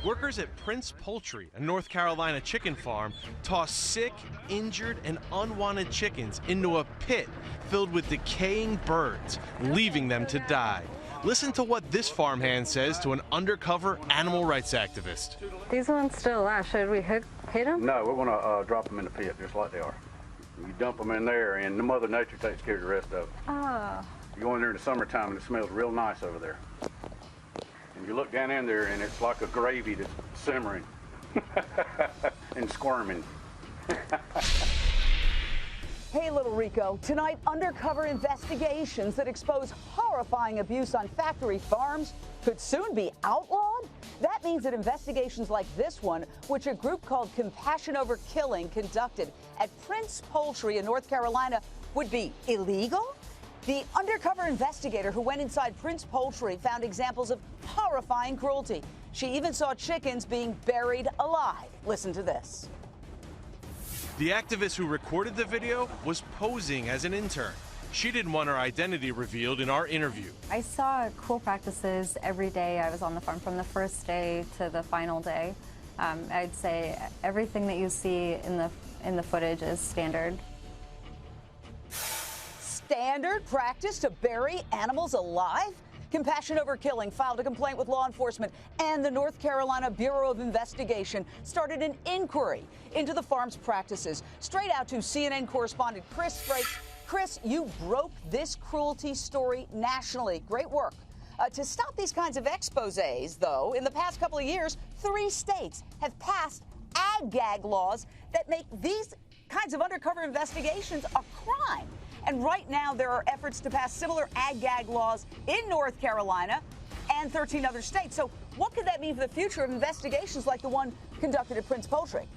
Workers at Prince Poultry, a North Carolina chicken farm, toss sick, injured, and unwanted chickens into a pit filled with decaying birds, leaving them to die. Listen to what this farmhand says to an undercover animal rights activist. These ones still alive. Should we hit them? No, we're going to drop them in the pit just like they are. You dump them in there, and the Mother Nature takes care of the rest of them. Oh. You go in there in the summertime, and it smells real nice over there. And you look down in there, and it's like a gravy that's simmering and squirming. Hey, Little Rico. Tonight, undercover investigations that expose horrifying abuse on factory farms could soon be outlawed. That means that investigations like this one, which a group called Compassion Over Killing conducted at Prince Poultry in North Carolina, would be illegal? The undercover investigator who went inside Prince Poultry found examples of horrifying cruelty. She even saw chickens being buried alive. Listen to this. The activist who recorded the video was posing as an intern. She didn't want her identity revealed in our interview. I saw cruel practices every day I was on the farm, from the first day to the final day. I'd say everything that you see in the footage is standard. Standard practice to bury animals alive? Compassion Over Killing filed a complaint with law enforcement, and the North Carolina Bureau of Investigation started an inquiry into the farm's practices. Straight out to CNN correspondent Chris Frakes. Chris, you broke this cruelty story nationally. Great work. To stop these kinds of exposés, though, in the past couple of years, 3 states have passed ag-gag laws that make these kinds of undercover investigations a crime. And right now, there are efforts to pass similar ag-gag laws in North Carolina and 13 other states. So what could that mean for the future of investigations like the one conducted at Prince Poultry?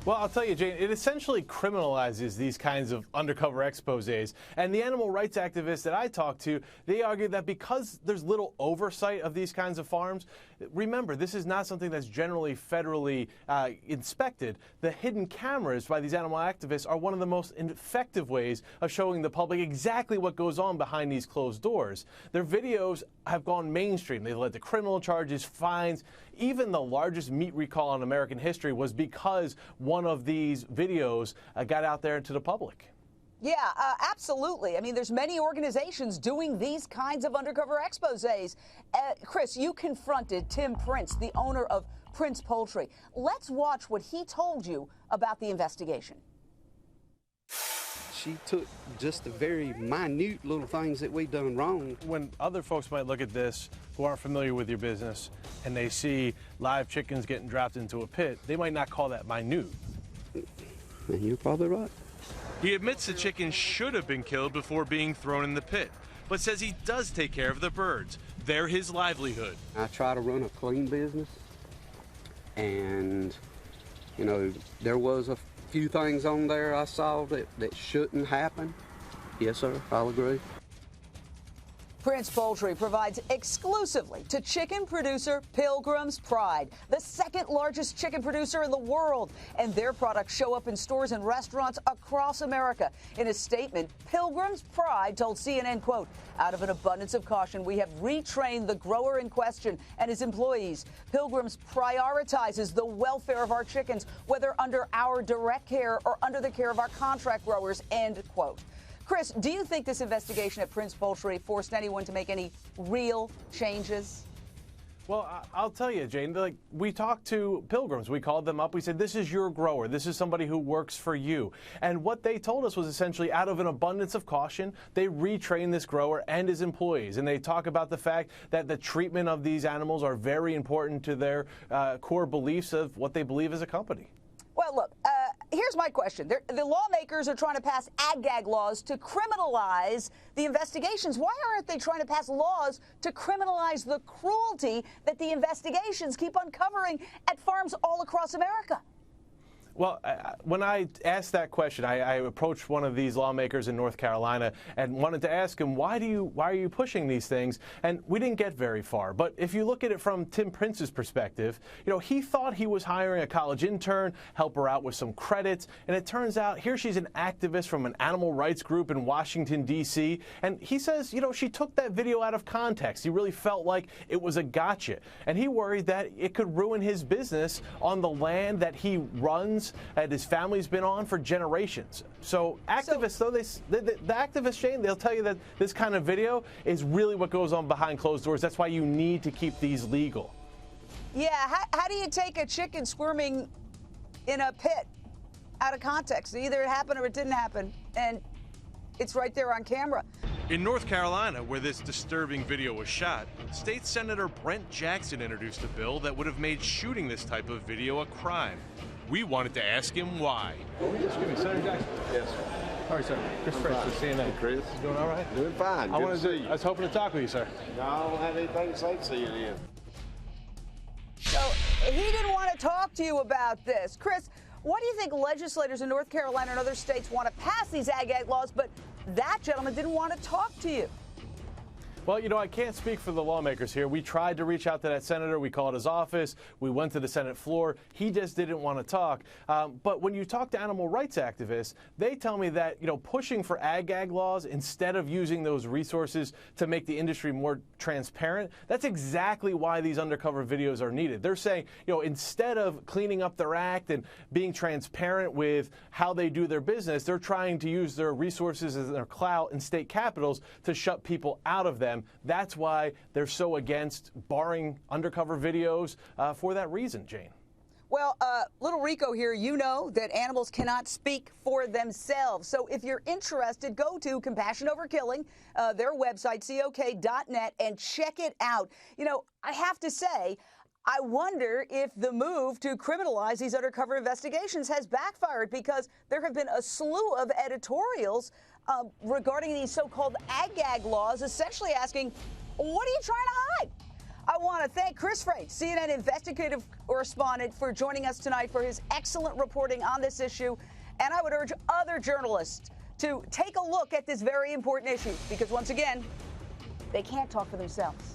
Well, I'll tell you, Jane, it essentially criminalizes these kinds of undercover exposés. And the animal rights activists that I talked to, they argue that because there's little oversight of these kinds of farms, remember, this is not something that's generally federally inspected. The hidden cameras by these animal activists are one of the most effective ways of showing the public exactly what goes on behind these closed doors. Their videos have gone mainstream. They've led to criminal charges, fines. Even the largest meat recall in American history was because one of these videos got out there to the public. Yeah, absolutely. I mean, there's many organizations doing these kinds of undercover exposés. Chris, you confronted Tim Prince, the owner of Prince Poultry. Let's watch what he told you about the investigation. She took just the very minute little things that we done wrong. When other folks might look at this who aren't familiar with your business and they see live chickens getting dropped into a pit, they might not call that minute. And you're probably right. He admits the chickens should have been killed before being thrown in the pit, but says he does take care of the birds. They're his livelihood. I try to run a clean business, and, you know, there was a few things on there I saw that shouldn't happen. Yes, sir, I'll agree. Prince Poultry provides exclusively to chicken producer Pilgrim's Pride, the second largest chicken producer in the world. And their products show up in stores and restaurants across America. In a statement, Pilgrim's Pride told CNN, quote, "Out of an abundance of caution, we have retrained the grower in question and his employees. Pilgrim's prioritizes the welfare of our chickens, whether under our direct care or under the care of our contract growers," end quote. Chris, do you think this investigation at Prince Poultry forced anyone to make any real changes? Well, I'll tell you, Jane, like, we talked to Pilgrims. We called them up. We said, this is your grower. This is somebody who works for you. And what they told us was essentially, out of an abundance of caution, they retrained this grower and his employees. And they talk about the fact that the treatment of these animals are very important to their core beliefs of what they believe as a company. Well, look, here's my question. The lawmakers are trying to pass ag-gag laws to criminalize the investigations. Why aren't they trying to pass laws to criminalize the cruelty that the investigations keep uncovering at farms all across America? Well, when I asked that question, I approached one of these lawmakers in North Carolina and wanted to ask him, why are you pushing these things? And we didn't get very far. But if you look at it from Tim Prince's perspective, he thought he was hiring a college intern, help her out with some credits, and it turns out here she's an activist from an animal rights group in Washington, D.C., and he says, she took that video out of context. He really felt like it was a gotcha, and he worried that it could ruin his business on the land that he runs and his family's been on for generations. So activists, the activists, Shane, they'll tell you that this kind of video is really what goes on behind closed doors. That's why you need to keep these legal. Yeah, how do you take a chicken squirming in a pit out of context? Either it happened or it didn't happen, and it's right there on camera. In North Carolina, where this disturbing video was shot, State Senator Brent Jackson introduced a bill that would have made shooting this type of video a crime. We wanted to ask him why. Excuse me, Senator Jackson. Yes. All right, sir. Chris Prince with CNN. Chris. You doing all right? Doing fine. Good to see you. I was hoping to talk with you, sir. No, I don't have anything to say to CNN. So he didn't want to talk to you about this. Chris, why do you think legislators in North Carolina and other states want to pass these ag laws, but that gentleman didn't want to talk to you? Well, I can't speak for the lawmakers here. We tried to reach out to that senator. We called his office. We went to the Senate floor. He just didn't want to talk. But when you talk to animal rights activists, they tell me that, pushing for ag laws instead of using those resources to make the industry more transparent, that's exactly why these undercover videos are needed. They're saying, instead of cleaning up their act and being transparent with how they do their business, they're trying to use their resources and their clout in state capitals to shut people out of them. That's why they're so against barring undercover videos for that reason, Jane. Well, little Rico here, you know that animals cannot speak for themselves. So if you're interested, go to Compassion Over Killing, their website, COK.net, and check it out. I have to say, I wonder if the move to criminalize these undercover investigations has backfired, because there have been a slew of editorials regarding these so-called ag laws, essentially asking, what are you trying to hide? I want to thank Chris Frey, CNN investigative correspondent, for joining us tonight for his excellent reporting on this issue. And I would urge other journalists to take a look at this very important issue, because once again, they can't talk for themselves.